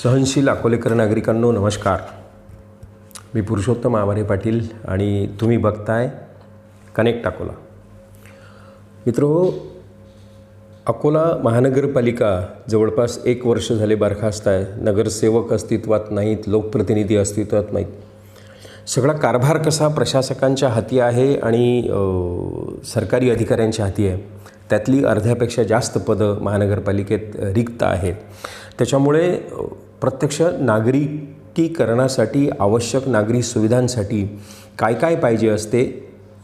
सहनशील अकोलेकर नागरिकांनो नमस्कार. मी पुरुषोत्तम आवारे पाटील आणि तुम्ही बघताय कनेक्ट अकोला. मित्रो, अकोला महानगरपालिका जवळपास 1 वर्ष झाले बरखास्त आहे. नगरसेवक अस्तित्वात नाहीत, लोकप्रतिनिधी अस्तित्वात नाहीत. सगळा कारभार कसा प्रशासकांच्या हाती आहे आणि सरकारी अधिकाऱ्यांच्या हाती आहे. त्यातली अर्ध्यापेक्षा जास्त पदं महानगरपालिकेत रिक्त आहेत. त्याच्यामुळे प्रत्यक्ष नागरिकीकरणासाठी आवश्यक नागरी सुविधांसाठी काय काय पाहिजे असते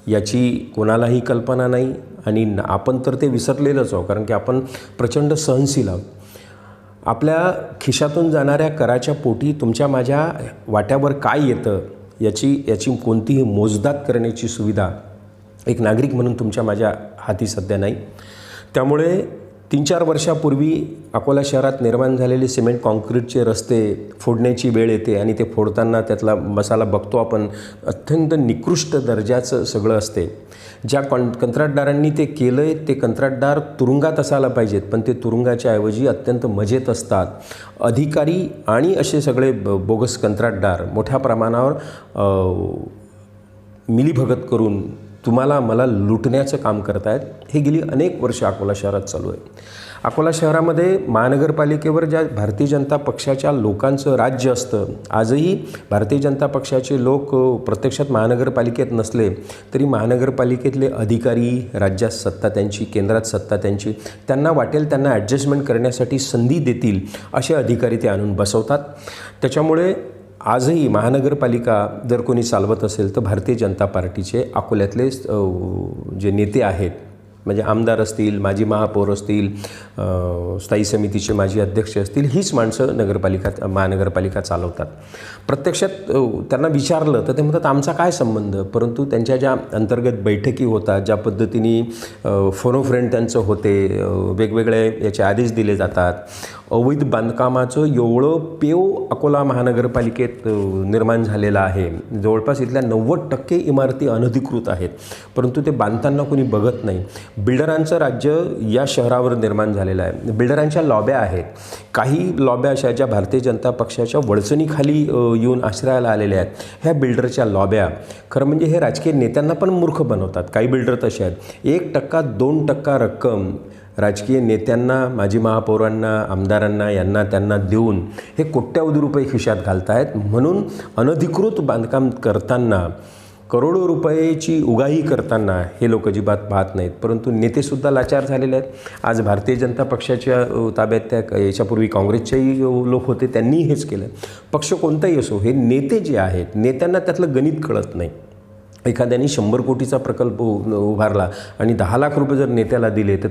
याची कोणालाही कल्पना नाही आणि आपण तर ते विसरलेलंच आहोत, कारण की आपण प्रचंड सहनशील आहोत. आपल्या खिशातून जाणाऱ्या कराच्या पोटी तुमच्या माझ्या वाट्यावर काय येतं याची कोणतीही मोजदाद करण्याची सुविधा एक नागरिक म्हणून तुमच्या माझ्या हाती सध्या नाही. त्यामुळे 3-4 वर्षापूर्वी अकोला शहरात निर्माण झालेले सिमेंट कॉन्क्रीटचे रस्ते फोडण्याची वेळ येते आणि ते फोडताना त्यातला मसाला बघतो आपण, अत्यंत निकृष्ट दर्जाचं सगळं असते. ज्या कंत्राटदारांनी ते केलं आहे ते कंत्राटदार तुरुंगात असायला पाहिजेत, पण ते तुरुंगाच्या ऐवजी अत्यंत मजेत असतात. अधिकारी आणि असे सगळे बोगस कंत्राटदार मोठ्या प्रमाणावर मिलीभगत करून तुम्हाला मला लुटण्याचं काम करत आहेत. हे गेली अनेक वर्ष अकोला शहरात चालू आहे. अकोला शहरामध्ये महानगरपालिकेवर ज्या भारतीय जनता पक्षाच्या लोकांचं राज्य असतं, आजही भारतीय जनता पक्षाचे लोक प्रत्यक्षात महानगरपालिकेत नसले तरी महानगरपालिकेतले अधिकारी, राज्यात सत्ता त्यांची, केंद्रात सत्ता त्यांची, त्यांना वाटेल त्यांना ॲडजस्टमेंट करण्यासाठी संधी देतील असे अधिकारी ते आणून बसवतात. त्याच्यामुळे आजही महानगरपालिका जर कोणी चालवत असेल तर भारतीय जनता पार्टीचे अकोल्यातले जे नेते आहेत, म्हणजे आमदार असतील, माजी महापौर असतील, स्थायी समितीचे माजी अध्यक्ष असतील, हीच माणसं महानगरपालिका चालवतात. प्रत्यक्षात त्यांना विचारलं तर ते म्हणतात आमचा काय संबंध, परंतु त्यांच्या ज्या अंतर्गत बैठकी होतात, ज्या पद्धतीने फोन फ्रेंड त्यांचं होते, वेगवेगळे याचे आदेश दिले जातात. अवैध बांधकामाचं एवढं पेव अकोला महानगरपालिकेत निर्माण झालेलं आहे. जवळपास इथल्या 90% इमारती अनधिकृत आहेत, परंतु ते बांधताना कोणी बघत नाही. बिल्डरांचं राज्य या शहरावर निर्माण झालेलं आहे. बिल्डरांच्या लॉब्या आहेत. काही लॉब्या अशा ज्या भारतीय जनता पक्षाच्या वळसणीखाली येऊन आश्रयाला आलेल्या आहेत. ह्या बिल्डरच्या लॉब्या खरं म्हणजे हे राजकीय नेत्यांना पण मूर्ख बनवतात. काही बिल्डर तसे आहेत. 1%, 2% रक्कम राजकीय नेत्यांना, माजी महापौरांना, आमदारांना, यांना त्यांना देऊन हे कोट्यावधी रुपये खिशात घालत आहेत. म्हणून अनधिकृत बांधकाम करताना, करोडो रुपयाची उगाही करताना हे लोक अजिबात पाहत नाहीत. परंतु नेतेसुद्धा लाचार झालेले आहेत. आज भारतीय जनता पक्षाच्या ताब्यात त्या याच्यापूर्वी काँग्रेसचेही लोक होते, त्यांनी हेच केलं. पक्ष कोणताही असो, हे नेते जे आहेत, नेत्यांना त्यातलं गणित कळत नाही. एखाद्याने 100 कोटीचा प्रकल्प उभारला आणि 10 लाख रुपये जर नेत्याला दिले तर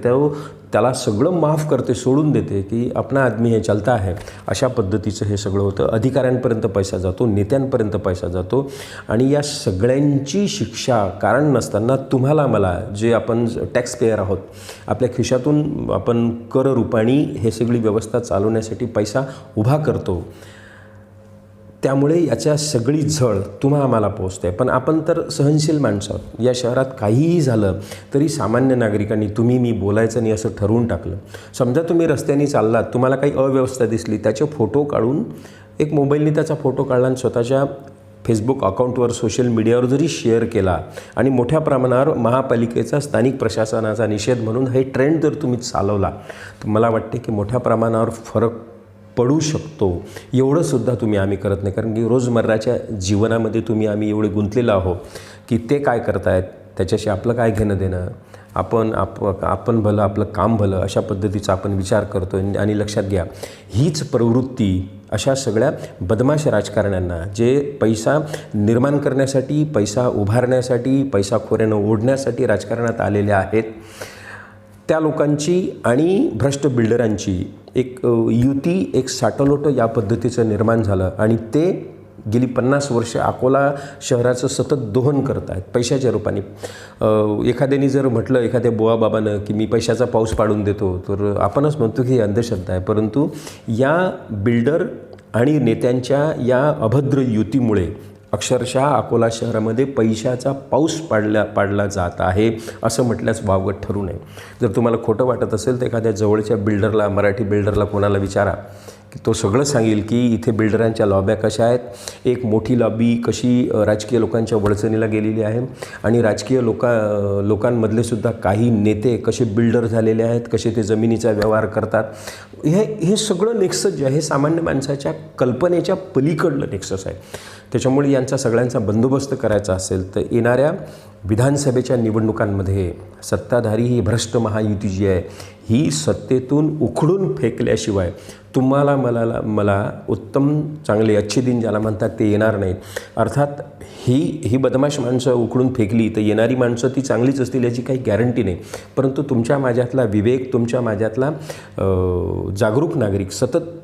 त्याला सगळं माफ करते, सोडून देते की आपला आदमी हे चलता आहे. अशा पद्धतीचं हे सगळं होतं. अधिकाऱ्यांपर्यंत पैसा जातो, नेत्यांपर्यंत पैसा जातो आणि या सगळ्यांची शिक्षा कारण नसताना तुम्हाला मला, जे आपण टॅक्स पेयर आहोत, आपल्या खिशातून आपण कर रूपाने हे सगळी व्यवस्था चालवण्यासाठी पैसा उभा करतो. त्यामुळे याच्या सगळी झळ तुम्हा आम्हाला पोचते. पण आपण तर सहनशील माणसं आहोत. या शहरात काहीही झालं तरी सामान्य नागरिकांनी, तुम्ही मी बोलायचं नाही असं ठरवून टाकलं. समजा तुम्ही रस्त्याने चाललात, तुम्हाला काही अव्यवस्था दिसली, त्याचे फोटो काढून एक मोबाईलने त्याचा फोटो काढला आणि स्वतःच्या फेसबुक अकाउंटवर, सोशल मीडियावर जरी शेअर केला आणि मोठ्या प्रमाणावर महापालिकेचा, स्थानिक प्रशासनाचा निषेध म्हणून हे ट्रेंड जर तुम्ही चालवला तर मला वाटते की मोठ्या प्रमाणावर फरक पडू शकतो. एवढंसुद्धा आम्ही करत नाही, कारण की रोजमर्राच्या जीवनामध्ये आम्ही एवढे गुंतलेलो आहोत की ते काय करतायत त्याच्याशी आपलं काय घेणं देणं. आपण भलं, आपलं काम भलं, अशा पद्धतीचा आपण विचार करतो. आणि लक्षात घ्या, हीच प्रवृत्ती अशा सगळ्या बदमाश राजकारण्यांना, जे पैसा निर्माण करण्यासाठी, पैसा उभारण्यासाठी, पैसाखोऱ्यानं ओढण्यासाठी राजकारणात आलेले आहेत, त्या लोकांची आणि भ्रष्ट बिल्डरांची एक युती, एक साटलोटं या पद्धतीचं निर्माण झालं आणि ते गेली 50 वर्ष अकोला शहराचं सतत दोहन करत आहेत पैशाच्या रूपाने. एखाद्याने जर म्हटलं, एखाद्या बुवाबाबानं की मी पैशाचा पाऊस पाडून देतो, तर आपणच म्हणतो की ही अंधश्रद्धा आहे. परंतु या बिल्डर आणि नेत्यांच्या या अभद्र युतीमुळे अक्षरशः अकोला शहरामध्ये पैशाचा पाऊस पाडला जात आहे असं म्हटल्यास वावगं ठरू नये. जर तुम्हाला खोटं वाटत असेल तर एखाद्या जवळच्या बिल्डरला, मराठी बिल्डरला कोणाला विचारा तो सगळं सांगेल की इथे बिल्डरांच्या लॉब्या कशा आहेत, एक मोठी लॉबी कशी राजकीय लोकांच्या वळचणीला गेलेली आहे आणि राजकीय लोकांमधले सुद्धा काही नेते कसे बिल्डर झालेले आहेत, कसे ते जमिनीचा व्यवहार करतात. हे सगळं नेक्सस जे आहे सामान्य माणसाच्या कल्पनेच्या पलीकडलं नेक्सस आहे. त्याच्यामुळे यांचा सगळ्यांचा बंदोबस्त करायचा असेल तर येणाऱ्या विधानसभेच्या निवडणुकांमध्ये सत्ताधारी ही भ्रष्ट महायुती जी आहे ही सत्तेतून उखडून फेकल्याशिवाय तुम्हाला मला उत्तम चांगले अच्छे दिन ज्याला म्हणतात ते येणार नाहीत. अर्थात ही बदमाश माणसं उखडून फेकली तर येणारी माणसं ती चांगलीच असतील याची काही गॅरंटी नाही. परंतु तुमच्या माझ्यातला विवेक, तुमच्या माझ्यातला जागरूक नागरिक सतत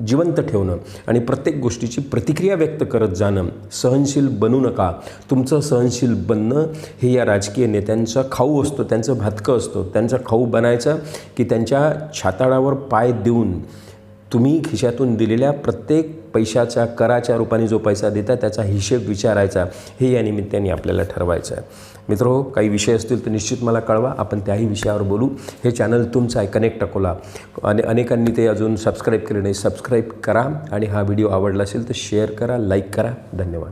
जिवंत ठेवणं आणि प्रत्येक गोष्टीची प्रतिक्रिया व्यक्त करत जाणं, सहनशील बनू नका. तुमचं सहनशील बनणं हे या राजकीय नेत्यांचा खाऊ असतो, त्यांचं भातकं असतं. त्यांचा खाऊ बनायचं की त्यांच्या छाताडावर पाय देऊन तुम्ही खिशातून दिलेल्या प्रत्येक पैशाच्या कराच्या रूपाने जो पैसा देता त्याचा हिशेब विचारायचा, हे या निमित्ताने आपल्याला ठरवायचं आहे. मित्रो, काही विषय असतील तर निश्चित मला कळवा, आपण त्याही विषयावर बोलू. हे चॅनल तुमचं आहे, कनेक्ट अकोला. अनेकांनी ते अजून सबस्क्राईब केले नाही, सबस्क्राईब करा आणि हा व्हिडिओ आवडला असेल तर शेअर करा, लाईक करा. धन्यवाद.